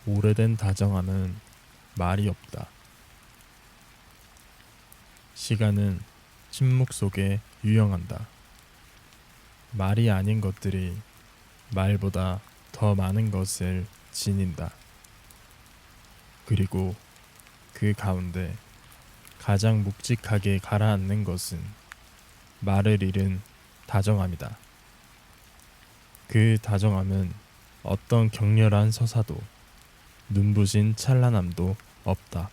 오래된 다정함은 말이 없다. 시간은 침묵 속에 유영한다. 말이 아닌 것들이 말보다 더 많은 것을 지닌다. 그리고 그 가운데 가장 묵직하게 가라앉는 것은 말을 잃은 다정함이다. 그 다정함은 어떤 격렬한 서사도 눈부신 찬란함도 없다.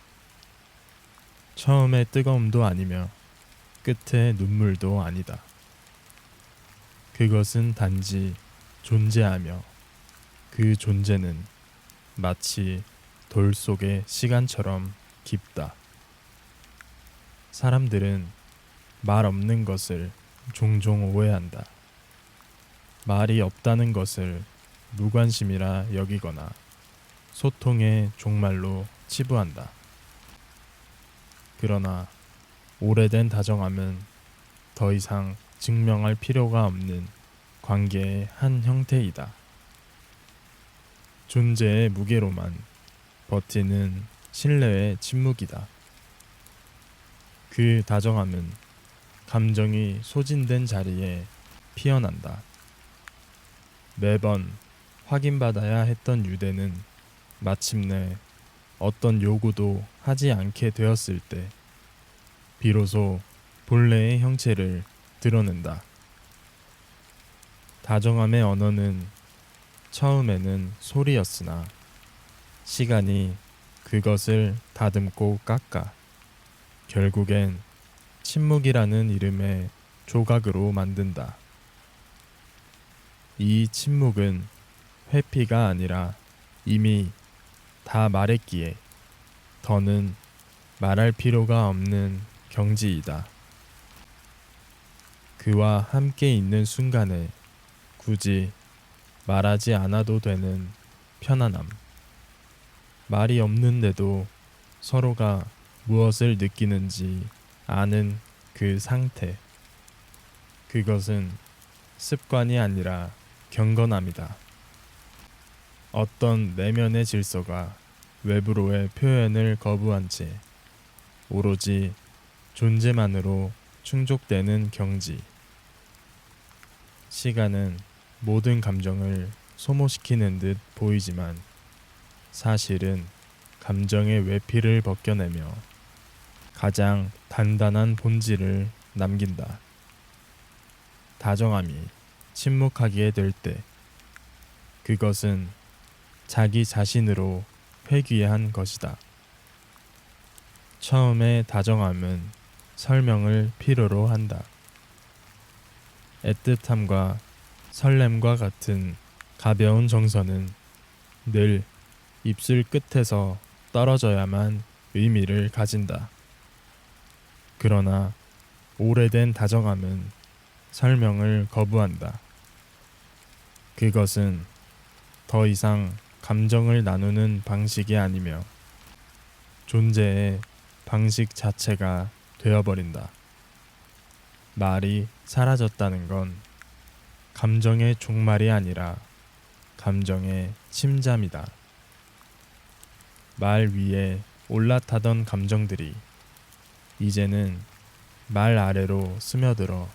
처음의 뜨거움도 아니며 끝의 눈물도 아니다. 그것은 단지 존재하며 그 존재는 마치 돌 속의 시간처럼 깊다. 사람들은 말 없는 것을 종종 오해한다. 말이 없다는 것을 무관심이라 여기거나 소통의 종말로 치부한다. 그러나 오래된 다정함은 더 이상 증명할 필요가 없는 관계의 한 형태이다. 존재의 무게로만 버티는 신뢰의 침묵이다. 그 다정함은 감정이 소진된 자리에 피어난다. 매번 확인받아야 했던 유대는 마침내 어떤 요구도 하지 않게 되었을 때 비로소 본래의 형체를 드러낸다. 다정함의 언어는 처음에는 소리였으나 시간이 그것을 다듬고 깎아 결국엔 침묵이라는 이름의 조각으로 만든다. 이 침묵은 회피가 아니라 이미 다 말했기에 더는 말할 필요가 없는 경지이다. 그와 함께 있는 순간에 굳이 말하지 않아도 되는 편안함. 말이 없는데도 서로가 무엇을 느끼는지 아는 그 상태. 그것은 습관이 아니라 경건함이다. 어떤 내면의 질서가 외부로의 표현을 거부한 채 오로지 존재만으로 충족되는 경지. 시간은 모든 감정을 소모시키는 듯 보이지만 사실은 감정의 외피를 벗겨내며 가장 단단한 본질을 남긴다. 다정함이 침묵하게 될 때 그것은 자기 자신으로 회귀한 것이다. 처음의 다정함은 설명을 필요로 한다. 애틋함과 설렘과 같은 가벼운 정서는 늘 입술 끝에서 떨어져야만 의미를 가진다. 그러나 오래된 다정함은 설명을 거부한다. 그것은 더 이상 감정을 나누는 방식이 아니며 존재의 방식 자체가 되어버린다. 말이 사라졌다는 건 감정의 종말이 아니라 감정의 침잠이다. 말 위에 올라타던 감정들이 이제는 말 아래로 스며들어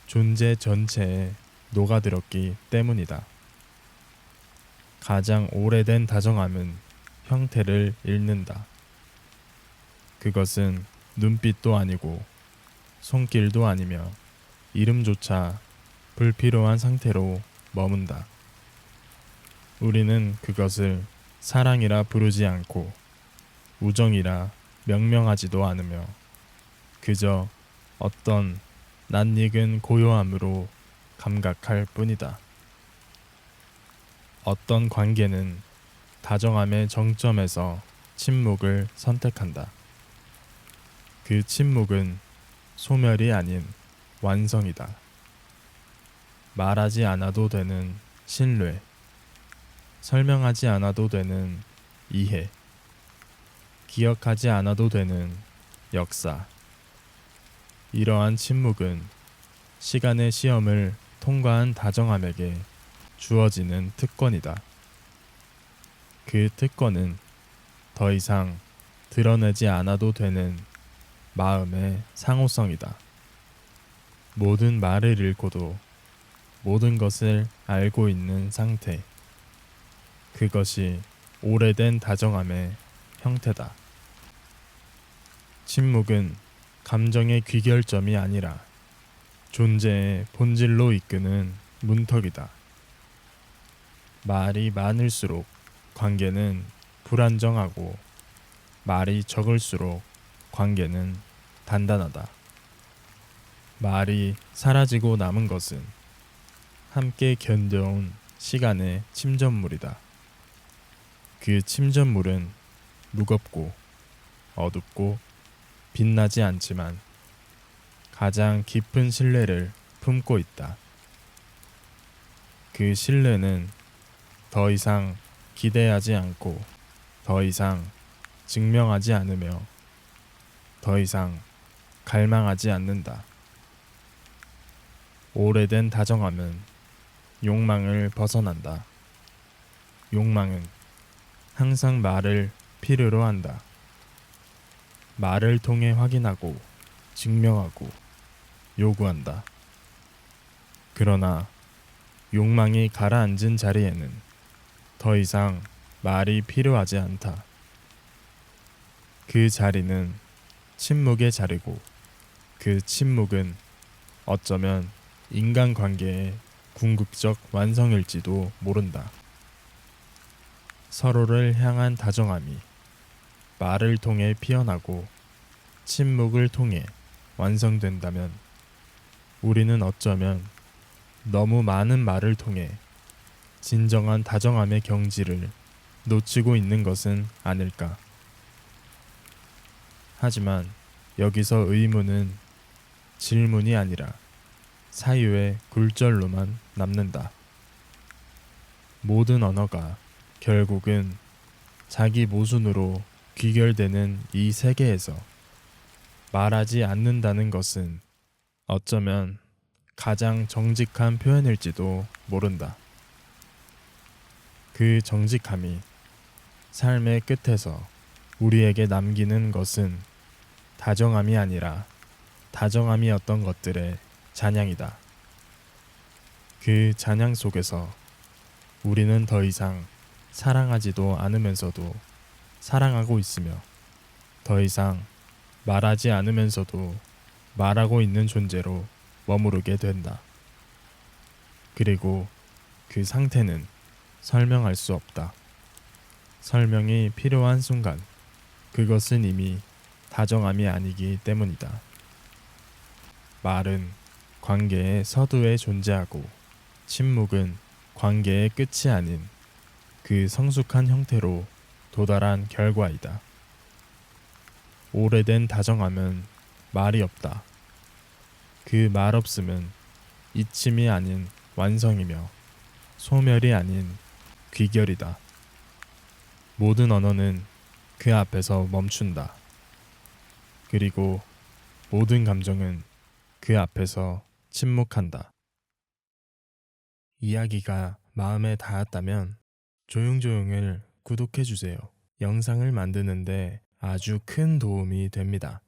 존재 전체에 녹아들었기 때문이다. 가장 오래된 다정함은 형태를 잃는다. 그것은 눈빛도 아니고 손길도 아니며 이름조차 불필요한 상태로 머문다. 우리는 그것을 사랑이라 부르지 않고 우정이라 명명하지도 않으며 그저 어떤 낯익은 고요함으로 감각할 뿐이다. 어떤 관계는 다정함의 정점에서 침묵을 선택한다. 그 침묵은 소멸이 아닌 완성이다. 말하지 않아도 되는 신뢰, 설명하지 않아도 되는 이해, 기억하지 않아도 되는 역사. 이러한 침묵은 시간의 시험을 통과한 다정함에게 주어지는 특권이다. 그 특권은 더 이상 드러내지 않아도 되는 마음의 상호성이다. 모든 말을 잃고도 모든 것을 알고 있는 상태. 그것이 오래된 다정함의 형태다. 침묵은 감정의 귀결점이 아니라 존재의 본질로 이끄는 문턱이다. 말이 많을수록 관계는 불안정하고 말이 적을수록 관계는 단단하다. 말이 사라지고 남은 것은 함께 견뎌온 시간의 침전물이다. 그 침전물은 무겁고 어둡고 빛나지 않지만 가장 깊은 신뢰를 품고 있다. 그 신뢰는 더 이상 기대하지 않고 더 이상 증명하지 않으며 더 이상 갈망하지 않는다. 오래된 다정함은 욕망을 벗어난다. 욕망은 항상 말을 필요로 한다. 말을 통해 확인하고 증명하고 요구한다. 그러나 욕망이 가라앉은 자리에는 더 이상 말이 필요하지 않다. 그 자리는 침묵의 자리고 그 침묵은 어쩌면 인간관계의 궁극적 완성일지도 모른다. 서로를 향한 다정함이 말을 통해 피어나고 침묵을 통해 완성된다면 우리는 어쩌면 너무 많은 말을 통해 진정한 다정함의 경지를 놓치고 있는 것은 아닐까. 하지만 여기서 의문은 질문이 아니라 사유의 굴절로만 남는다. 모든 언어가 결국은 자기 모순으로 귀결되는 이 세계에서 말하지 않는다는 것은 어쩌면 가장 정직한 표현일지도 모른다. 그 정직함이 삶의 끝에서 우리에게 남기는 것은 다정함이 아니라 다정함이었던 것들의 잔향이다. 그 잔향 속에서 우리는 더 이상 사랑하지도 않으면서도 사랑하고 있으며 더 이상 말하지 않으면서도 말하고 있는 존재로 머무르게 된다. 그리고 그 상태는 설명할 수 없다. 설명이 필요한 순간 그것은 이미 다정함이 아니기 때문이다. 말은 관계의 서두에 존재하고 침묵은 관계의 끝이 아닌 그 성숙한 형태로 도달한 결과이다. 오래된 다정함은 말이 없다. 그 말 없음은 이침이 아닌 완성이며 소멸이 아닌 귀결이다. 모든 언어는 그 앞에서 멈춘다. 그리고 모든 감정은 그 앞에서 침묵한다. 이야기가 마음에 닿았다면 조용조용을 구독해주세요. 영상을 만드는데 아주 큰 도움이 됩니다.